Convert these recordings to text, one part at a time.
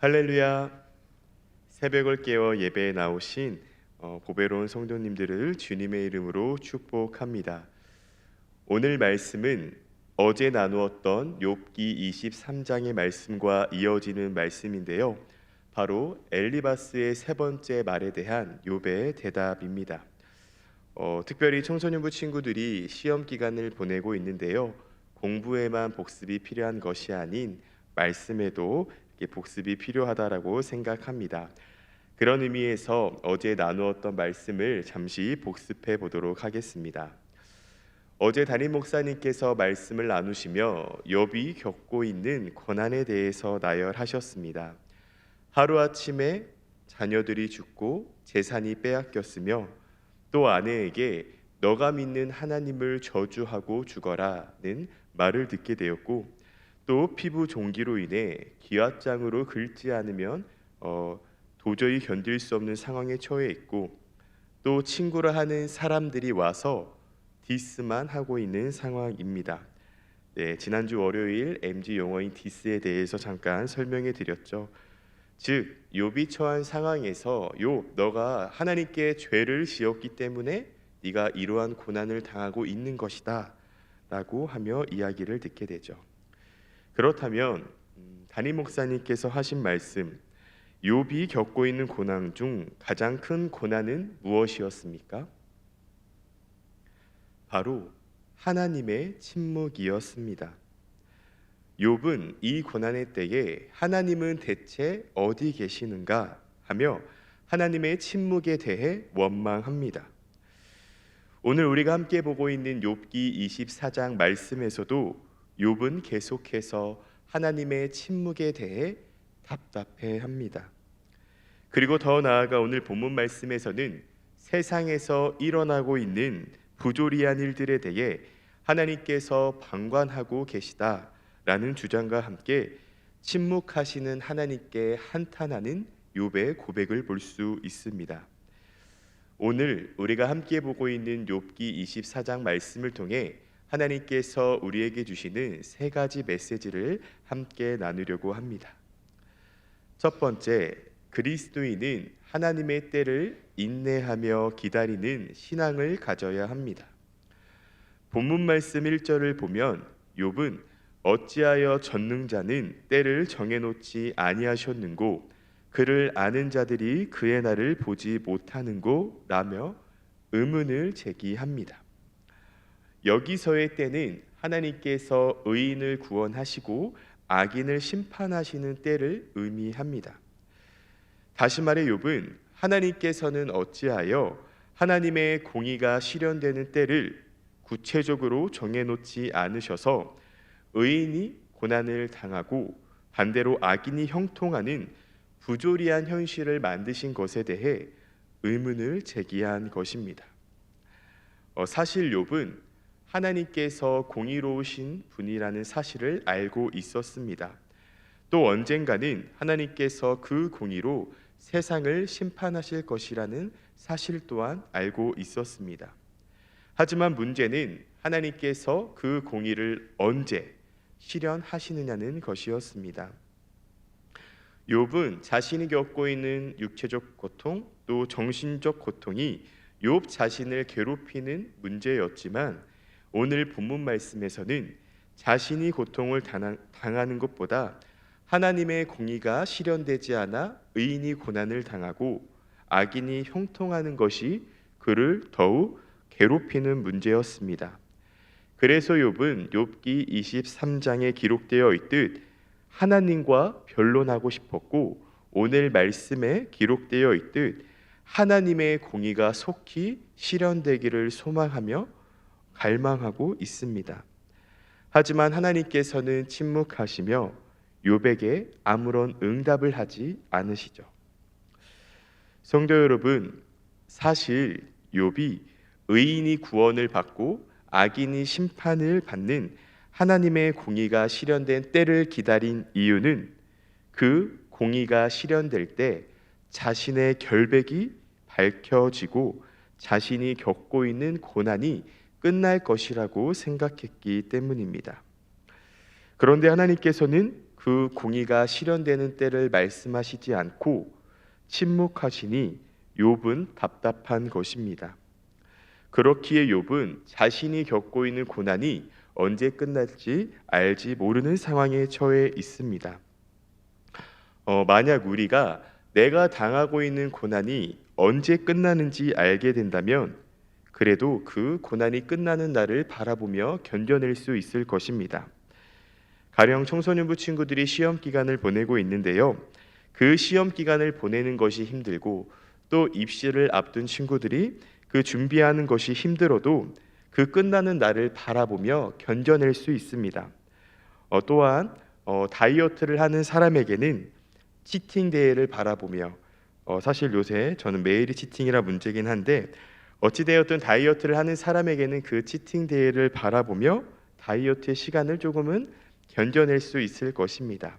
할렐루야. 새벽을 깨워 예배에 나오신 보배로운 성도님들을 주님의 이름으로 축복합니다. 오늘 말씀은 어제 나누었던 욥기 23장의 말씀과 이어지는 말씀인데요. 바로 엘리바스의 세 번째 말에 대한 욥의 대답입니다. 특별히 청소년부 친구들이 시험 기간을 보내고 있는데요. 공부에만 복습이 필요한 것이 아닌 말씀에도 복습이 필요하다라고 생각합니다. 그런 의미에서 어제 나누었던 말씀을 잠시 복습해 보도록 하겠습니다. 어제 담임 목사님께서 말씀을 나누시며 욥이 겪고 있는 고난에 대해서 나열하셨습니다. 하루아침에 자녀들이 죽고 재산이 빼앗겼으며 또 아내에게 너가 믿는 하나님을 저주하고 죽어라는 말을 듣게 되었고, 또 피부 종기로 인해 기왓장으로 긁지 않으면 도저히 견딜 수 없는 상황에 처해 있고, 또 친구라 하는 사람들이 와서 디스만 하고 있는 상황입니다. 네, 지난주 월요일 MG 용어인 디스에 대해서 잠깐 설명해 드렸죠. 즉 욥이 처한 상황에서 욥, 너가 하나님께 죄를 지었기 때문에 네가 이러한 고난을 당하고 있는 것이다 라고 하며 이야기를 듣게 되죠. 그렇다면 담임 목사님께서 하신 말씀, 욥이 겪고 있는 고난 중 가장 큰 고난은 무엇이었습니까? 바로 하나님의 침묵이었습니다. 욥은 이 고난의 때에 하나님은 대체 어디 계시는가 하며 하나님의 침묵에 대해 원망합니다. 오늘 우리가 함께 보고 있는 욥기 24장 말씀에서도 욥은 계속해서 하나님의 침묵에 대해 답답해합니다. 그리고 더 나아가 오늘 본문 말씀에서는 세상에서 일어나고 있는 부조리한 일들에 대해 하나님께서 방관하고 계시다라는 주장과 함께 침묵하시는 하나님께 한탄하는 욥의 고백을 볼 수 있습니다. 오늘 우리가 함께 보고 있는 욥기 24장 말씀을 통해 하나님께서 우리에게 주시는 세 가지 메시지를 함께 나누려고 합니다. 첫 번째, 그리스도인은 하나님의 때를 인내하며 기다리는 신앙을 가져야 합니다. 본문 말씀 1절을 보면 욥은 어찌하여 전능자는 때를 정해놓지 아니하셨는고 그를 아는 자들이 그의 날을 보지 못하는고 라며 의문을 제기합니다. 여기서의 때는 하나님께서 의인을 구원하시고 악인을 심판하시는 때를 의미합니다. 다시 말해 욥은 하나님께서는 어찌하여 하나님의 공의가 실현되는 때를 구체적으로 정해놓지 않으셔서 의인이 고난을 당하고 반대로 악인이 형통하는 부조리한 현실을 만드신 것에 대해 의문을 제기한 것입니다. 사실 욥은 하나님께서 공의로우신 분이라는 사실을 알고 있었습니다. 또 언젠가는 하나님께서 그 공의로 세상을 심판하실 것이라는 사실 또한 알고 있었습니다. 하지만 문제는 하나님께서 그 공의를 언제 실현하시느냐는 것이었습니다. 욥은 자신이 겪고 있는 육체적 고통 또 정신적 고통이 욥 자신을 괴롭히는 문제였지만 오늘 본문 말씀에서는 자신이 고통을 당하는 것보다 하나님의 공의가 실현되지 않아 의인이 고난을 당하고 악인이 형통하는 것이 그를 더욱 괴롭히는 문제였습니다. 그래서 욥은 욥기 23장에 기록되어 있듯 하나님과 변론하고 싶었고 오늘 말씀에 기록되어 있듯 하나님의 공의가 속히 실현되기를 소망하며 갈망하고 있습니다. 하지만 하나님께서는 침묵하시며 욥에게 아무런 응답을 하지 않으시죠. 성도 여러분, 사실 욥이 의인이 구원을 받고 악인이 심판을 받는 하나님의 공의가 실현된 때를 기다린 이유는 그 공의가 실현될 때 자신의 결백이 밝혀지고 자신이 겪고 있는 고난이 끝날 것이라고 생각했기 때문입니다. 그런데 하나님께서는 그 공의가 실현되는 때를 말씀하시지 않고 침묵하시니 욥은 답답한 것입니다. 그렇기에 욥은 자신이 겪고 있는 고난이 언제 끝날지 알지 모르는 상황에 처해 있습니다. 만약 우리가 내가 당하고 있는 고난이 언제 끝나는지 알게 된다면 그래도 그 고난이 끝나는 날을 바라보며 견뎌낼 수 있을 것입니다. 가령 청소년부 친구들이 시험 기간을 보내고 있는데요. 그 시험 기간을 보내는 것이 힘들고 또 입시를 앞둔 친구들이 그 준비하는 것이 힘들어도 그 끝나는 날을 바라보며 견뎌낼 수 있습니다. 또한 다이어트를 하는 사람에게는 치팅 데이를 바라보며 사실 요새 저는 매일이 치팅이라 문제긴 한데 어찌되었든 다이어트를 하는 사람에게는 그 치팅 데이를 바라보며 다이어트의 시간을 조금은 견뎌낼 수 있을 것입니다.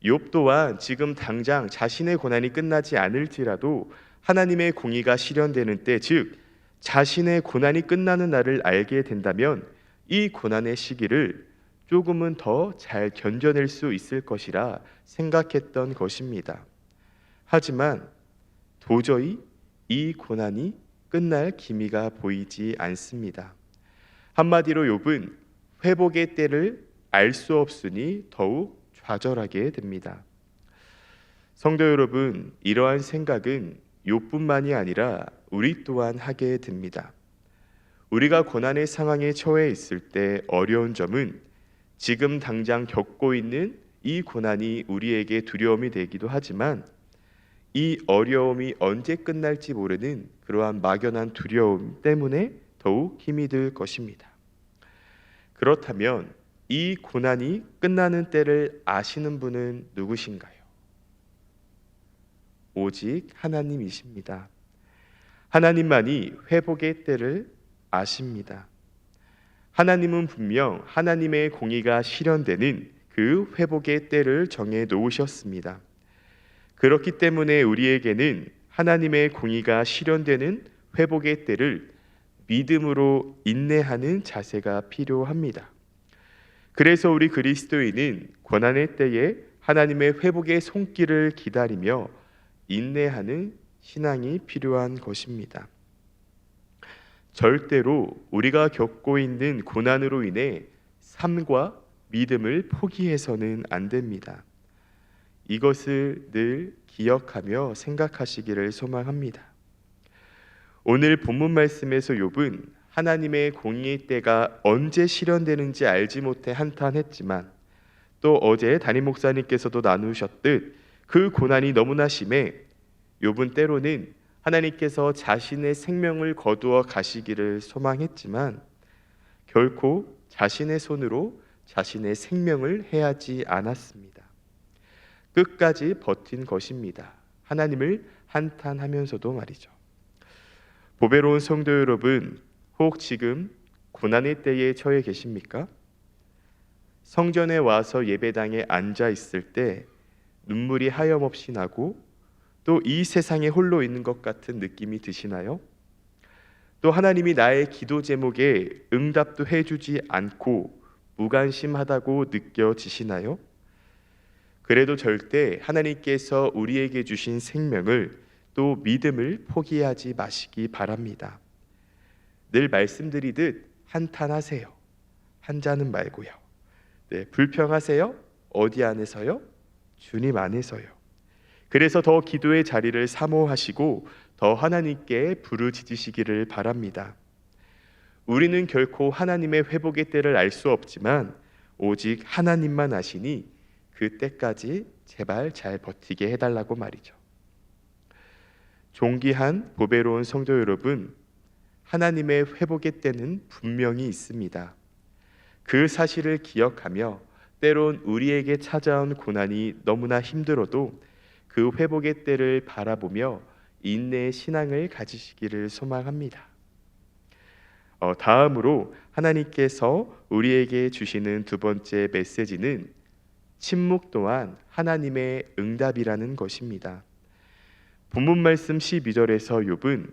욥 또한 지금 당장 자신의 고난이 끝나지 않을지라도 하나님의 공의가 실현되는 때, 즉 자신의 고난이 끝나는 날을 알게 된다면 이 고난의 시기를 조금은 더 잘 견뎌낼 수 있을 것이라 생각했던 것입니다. 하지만 도저히 이 고난이 끝날 기미가 보이지 않습니다. 한마디로 욥은 회복의 때를 알 수 없으니 더욱 좌절하게 됩니다. 성도 여러분, 이러한 생각은 욥뿐만이 아니라 우리 또한 하게 됩니다. 우리가 고난의 상황에 처해 있을 때 어려운 점은 지금 당장 겪고 있는 이 고난이 우리에게 두려움이 되기도 하지만 이 어려움이 언제 끝날지 모르는 그러한 막연한 두려움 때문에 더욱 힘이 들 것입니다. 그렇다면 이 고난이 끝나는 때를 아시는 분은 누구신가요? 오직 하나님이십니다. 하나님만이 회복의 때를 아십니다. 하나님은 분명 하나님의 공의가 실현되는 그 회복의 때를 정해 놓으셨습니다. 그렇기 때문에 우리에게는 하나님의 공의가 실현되는 회복의 때를 믿음으로 인내하는 자세가 필요합니다. 그래서 우리 그리스도인은 고난의 때에 하나님의 회복의 손길을 기다리며 인내하는 신앙이 필요한 것입니다. 절대로 우리가 겪고 있는 고난으로 인해 삶과 믿음을 포기해서는 안 됩니다. 이것을 늘 기억하며 생각하시기를 소망합니다. 오늘 본문 말씀에서 욥은 하나님의 공의의 때가 언제 실현되는지 알지 못해 한탄했지만 또 어제 담임 목사님께서도 나누셨듯 그 고난이 너무나 심해 욥은 때로는 하나님께서 자신의 생명을 거두어 가시기를 소망했지만 결코 자신의 손으로 자신의 생명을 해하지 않았습니다. 끝까지 버틴 것입니다. 하나님을 한탄하면서도 말이죠. 보배로운 성도 여러분, 혹 지금 고난의 때에 처해 계십니까? 성전에 와서 예배당에 앉아 있을 때 눈물이 하염없이 나고 또 이 세상에 홀로 있는 것 같은 느낌이 드시나요? 또 하나님이 나의 기도 제목에 응답도 해주지 않고 무관심하다고 느껴지시나요? 그래도 절대 하나님께서 우리에게 주신 생명을 또 믿음을 포기하지 마시기 바랍니다. 늘 말씀드리듯 한탄하세요. 한자는 말고요. 불평하세요. 어디 안에서요? 주님 안에서요. 그래서 더 기도의 자리를 사모하시고 더 하나님께 부르짖으시기를 바랍니다. 우리는 결코 하나님의 회복의 때를 알 수 없지만 오직 하나님만 아시니 그 때까지 제발 잘 버티게 해달라고 말이죠. 존귀한 보배로운 성도 여러분, 하나님의 회복의 때는 분명히 있습니다. 그 사실을 기억하며 때론 우리에게 찾아온 고난이 너무나 힘들어도 그 회복의 때를 바라보며 인내의 신앙을 가지시기를 소망합니다. 다음으로 하나님께서 우리에게 주시는 두 번째 메시지는 침묵 또한 하나님의 응답이라는 것입니다. 본문 말씀 12절에서 욥은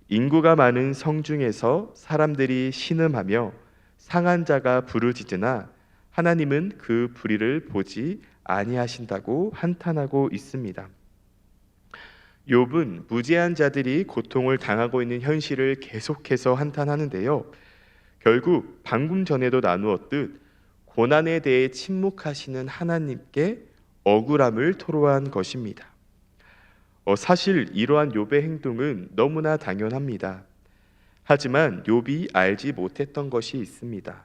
인구가 많은 성 중에서 사람들이 신음하며 상한 자가 부르짖으나 하나님은 그 불의를 보지 아니하신다고 한탄하고 있습니다. 욥은 무죄한 자들이 고통을 당하고 있는 현실을 계속해서 한탄하는데요. 결국 방금 전에도 나누었듯 고난에 대해 침묵하시는 하나님께 억울함을 토로한 것입니다. 사실 이러한 욥의 행동은 너무나 당연합니다. 하지만 욥이 알지 못했던 것이 있습니다.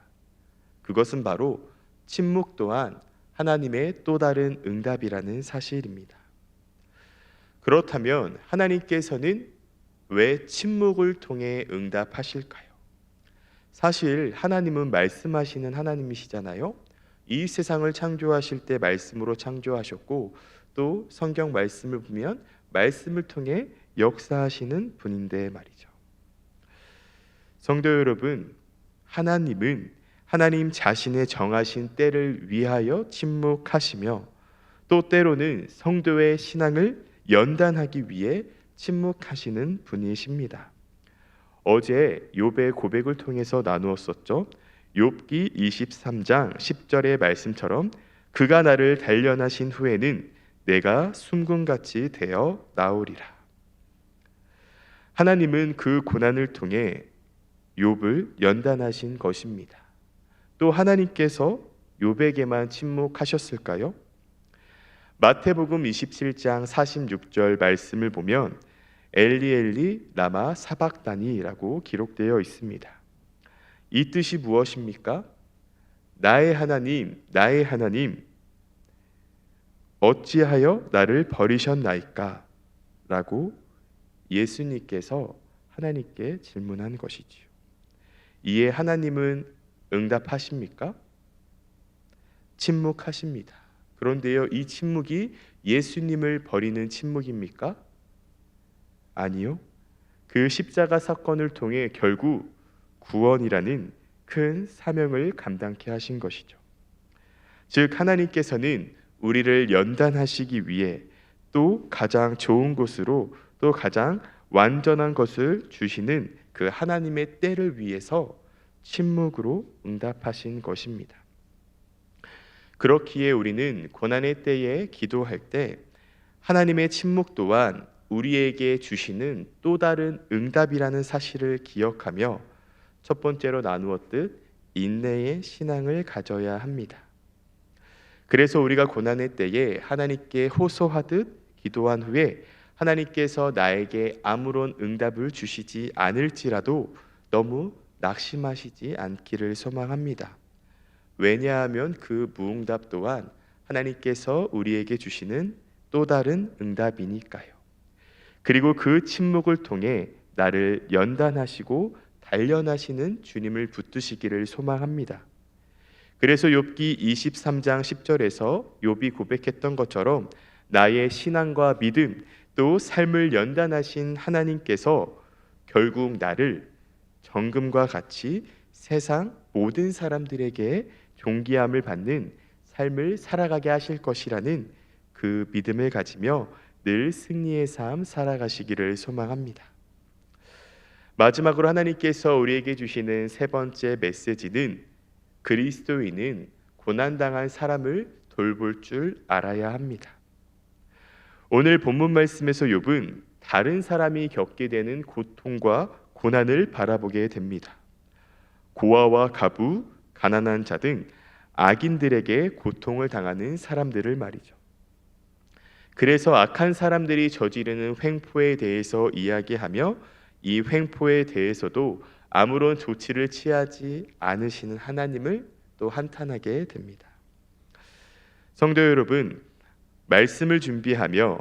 그것은 바로 침묵 또한 하나님의 또 다른 응답이라는 사실입니다. 그렇다면 하나님께서는 왜 침묵을 통해 응답하실까요? 사실 하나님은 말씀하시는 하나님이시잖아요. 이 세상을 창조하실 때 말씀으로 창조하셨고, 또 성경 말씀을 보면 말씀을 통해 역사하시는 분인데 말이죠. 성도 여러분, 하나님은 하나님 자신의 정하신 때를 위하여 침묵하시며, 또 때로는 성도의 신앙을 연단하기 위해 침묵하시는 분이십니다. 어제 욥의 고백을 통해서 나누었었죠. 욥기 23장 10절의 말씀처럼 그가 나를 단련하신 후에는 내가 숨금같이 되어 나오리라. 하나님은 그 고난을 통해 욥을 연단하신 것입니다. 또 하나님께서 욥에게만 침묵하셨을까요? 마태복음 27장 46절 말씀을 보면 엘리 엘리 라마 사박다니라고 기록되어 있습니다. 이 뜻이 무엇입니까? 나의 하나님, 나의 하나님, 어찌하여 나를 버리셨나이까? 라고 예수님께서 하나님께 질문한 것이지요. 이에 하나님은 응답하십니까? 침묵하십니다. 그런데요, 이 침묵이 예수님을 버리는 침묵입니까? 아니요. 그 십자가 사건을 통해 결국 구원이라는 큰 사명을 감당케 하신 것이죠. 즉 하나님께서는 우리를 연단하시기 위해 또 가장 좋은 곳으로 또 가장 완전한 것을 주시는 그 하나님의 때를 위해서 침묵으로 응답하신 것입니다. 그렇기에 우리는 고난의 때에 기도할 때 하나님의 침묵 또한 우리에게 주시는 또 다른 응답이라는 사실을 기억하며 첫 번째로 나누었듯 인내의 신앙을 가져야 합니다. 그래서 우리가 고난의 때에 하나님께 호소하듯 기도한 후에 하나님께서 나에게 아무런 응답을 주시지 않을지라도 너무 낙심하시지 않기를 소망합니다. 왜냐하면 그 무응답 또한 하나님께서 우리에게 주시는 또 다른 응답이니까요. 그리고 그 침묵을 통해 나를 연단하시고 단련하시는 주님을 붙드시기를 소망합니다. 그래서 욥기 23장 10절에서 욥이 고백했던 것처럼 나의 신앙과 믿음 또 삶을 연단하신 하나님께서 결국 나를 정금과 같이 세상 모든 사람들에게 존귀함을 받는 삶을 살아가게 하실 것이라는 그 믿음을 가지며 늘 승리의 삶 살아가시기를 소망합니다. 마지막으로 하나님께서 우리에게 주시는 세 번째 메시지는 그리스도인은 고난당한 사람을 돌볼 줄 알아야 합니다. 오늘 본문 말씀에서 욥은 다른 사람이 겪게 되는 고통과 고난을 바라보게 됩니다. 고아와 가부, 가난한 자 등 악인들에게 고통을 당하는 사람들을 말이죠. 그래서 악한 사람들이 저지르는 횡포에 대해서 이야기하며 이 횡포에 대해서도 아무런 조치를 취하지 않으시는 하나님을 또 한탄하게 됩니다. 성도 여러분, 말씀을 준비하며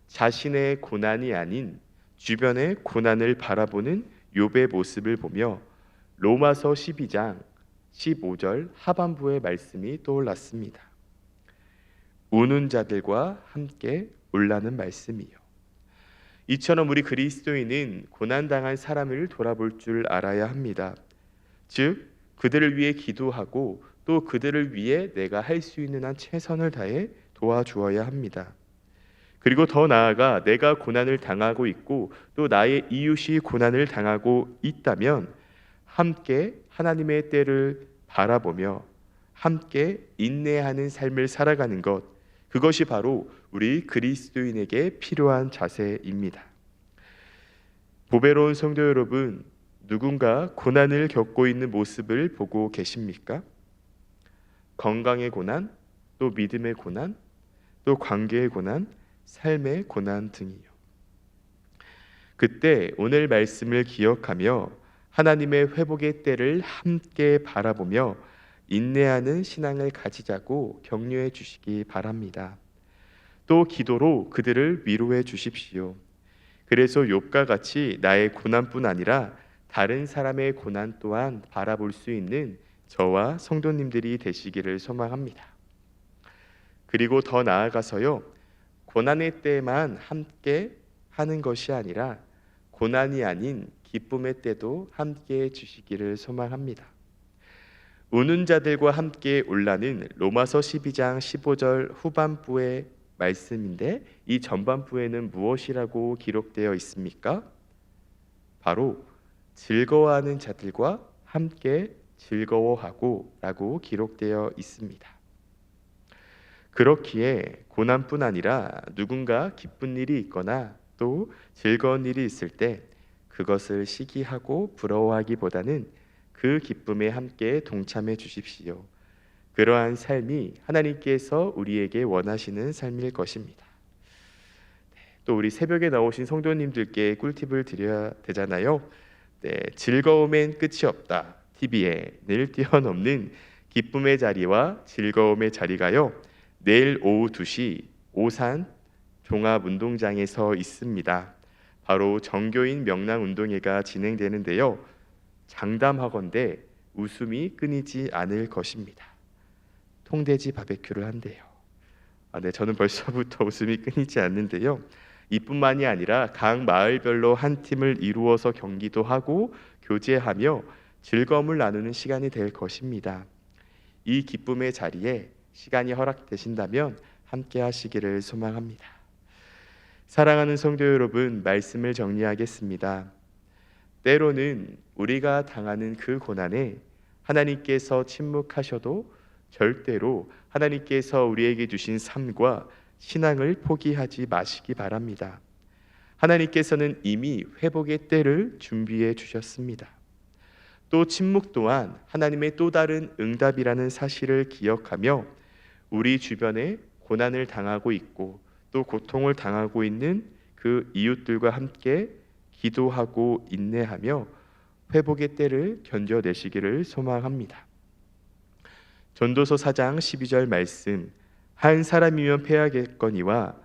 자신의 고난이 아닌 주변의 고난을 바라보는 욥의 모습을 보며 로마서 12장 15절 하반부의 말씀이 떠올랐습니다. 우는 자들과 함께 울라는 말씀이요. 이처럼 우리 그리스도인은 고난당한 사람을 돌아볼 줄 알아야 합니다. 즉 그들을 위해 기도하고 또 그들을 위해 내가 할 수 있는 한 최선을 다해 도와주어야 합니다. 그리고 더 나아가 내가 고난을 당하고 있고 또 나의 이웃이 고난을 당하고 있다면 함께 하나님의 때를 바라보며 함께 인내하는 삶을 살아가는 것, 그것이 바로 우리 그리스도인에게 필요한 자세입니다. 보배로운 성도 여러분, 누군가 고난을 겪고 있는 모습을 보고 계십니까? 건강의 고난, 또 믿음의 고난, 또 관계의 고난, 삶의 고난 등이요. 그때 오늘 말씀을 기억하며 하나님의 회복의 때를 함께 바라보며 인내하는 신앙을 가지자고 격려해 주시기 바랍니다. 또 기도로 그들을 위로해 주십시오. 그래서 욥과 같이 나의 고난뿐 아니라 다른 사람의 고난 또한 바라볼 수 있는 저와 성도님들이 되시기를 소망합니다. 그리고 더 나아가서요, 고난의 때만 함께 하는 것이 아니라 고난이 아닌 기쁨의 때도 함께 주시기를 소망합니다. 우는 자들과 함께 올라는 로마서 12장 15절 후반부의 말씀인데, 이 전반부에는 무엇이라고 기록되어 있습니까? 바로 즐거워하는 자들과 함께 즐거워하고 라고 기록되어 있습니다. 그렇기에 고난뿐 아니라 누군가 기쁜 일이 있거나 또 즐거운 일이 있을 때 그것을 시기하고 부러워하기보다는 그 기쁨에 함께 동참해 주십시오. 그러한 삶이 하나님께서 우리에게 원하시는 삶일 것입니다. 또 우리 새벽에 나오신 성도님들께 꿀팁을 드려야 되잖아요. 즐거움엔 끝이 없다. TV에 늘 뛰어넘는 기쁨의 자리와 즐거움의 자리가요, 내일 오후 2시 오산 종합운동장에서 있습니다. 바로 정교인 명랑운동회가 진행되는데요, 장담하건대 웃음이 끊이지 않을 것입니다. 통돼지 바베큐를 한대요. 저는 벌써부터 웃음이 끊이지 않는데요, 이뿐만이 아니라 각 마을별로 한 팀을 이루어서 경기도 하고 교제하며 즐거움을 나누는 시간이 될 것입니다. 이 기쁨의 자리에 시간이 허락되신다면 함께 하시기를 소망합니다. 사랑하는 성도 여러분, 말씀을 정리하겠습니다. 때로는 우리가 당하는 그 고난에 하나님께서 침묵하셔도 절대로 하나님께서 우리에게 주신 삶과 신앙을 포기하지 마시기 바랍니다. 하나님께서는 이미 회복의 때를 준비해 주셨습니다. 또 침묵 또한 하나님의 또 다른 응답이라는 사실을 기억하며 우리 주변에 고난을 당하고 있고 또 고통을 당하고 있는 그 이웃들과 함께 기도하고 인내하며 회복의 때를 견뎌내시기를 소망합니다. 전도서 4장 12절 말씀, 한 사람이면 패하겠거니와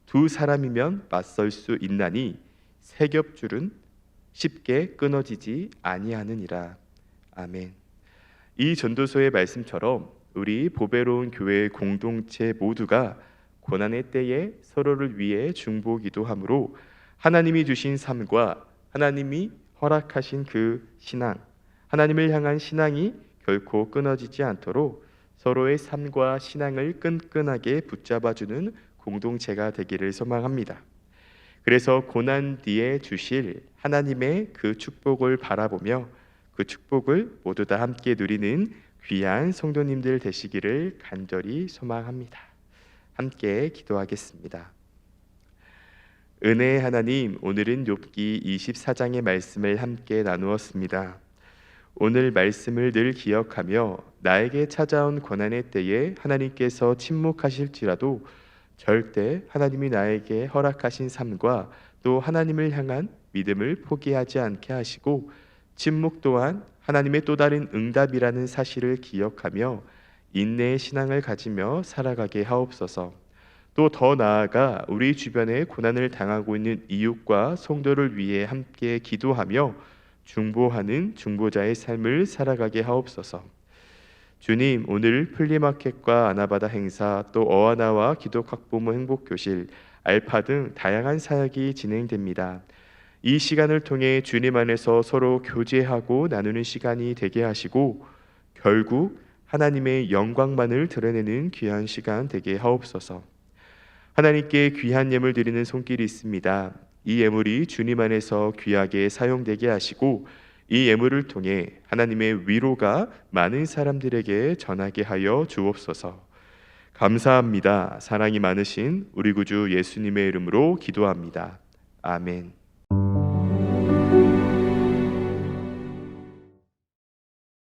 두 사람이면 맞설 수 있나니 세 겹줄은 쉽게 끊어지지 아니하느니라. 아멘. 이 전도서의 말씀처럼 우리 보배로운 교회의 공동체 모두가 고난의 때에 서로를 위해 중보기도함으로 하나님이 주신 삶과 하나님이 허락하신 그 신앙, 하나님을 향한 신앙이 결코 끊어지지 않도록 서로의 삶과 신앙을 끈끈하게 붙잡아주는 공동체가 되기를 소망합니다. 그래서 고난 뒤에 주실 하나님의 그 축복을 바라보며 그 축복을 모두 다 함께 누리는 귀한 성도님들 되시기를 간절히 소망합니다. 함께 기도하겠습니다. 은혜의 하나님, 오늘은 욥기 24장의 말씀을 함께 나누었습니다. 오늘 말씀을 늘 기억하며 나에게 찾아온 고난의 때에 하나님께서 침묵하실지라도 절대 하나님이 나에게 허락하신 삶과 또 하나님을 향한 믿음을 포기하지 않게 하시고 침묵 또한 하나님의 또 다른 응답이라는 사실을 기억하며 인내의 신앙을 가지며 살아가게 하옵소서. 또 더 나아가 우리 주변에 고난을 당하고 있는 이웃과 성도를 위해 함께 기도하며 중보하는 중보자의 삶을 살아가게 하옵소서. 주님, 오늘 플리마켓과 아나바다 행사, 또 어하나와 기독학부모 행복교실, 알파 등 다양한 사역이 진행됩니다. 이 시간을 통해 주님 안에서 서로 교제하고 나누는 시간이 되게 하시고 결국 하나님의 영광만을 드러내는 귀한 시간 되게 하옵소서. 하나님께 귀한 예물 드리는 손길이 있습니다. 이 예물이 주님 안에서 귀하게 사용되게 하시고 이 예물을 통해 하나님의 위로가 많은 사람들에게 전하게 하여 주옵소서. 감사합니다. 사랑이 많으신 우리 구주 예수님의 이름으로 기도합니다. 아멘.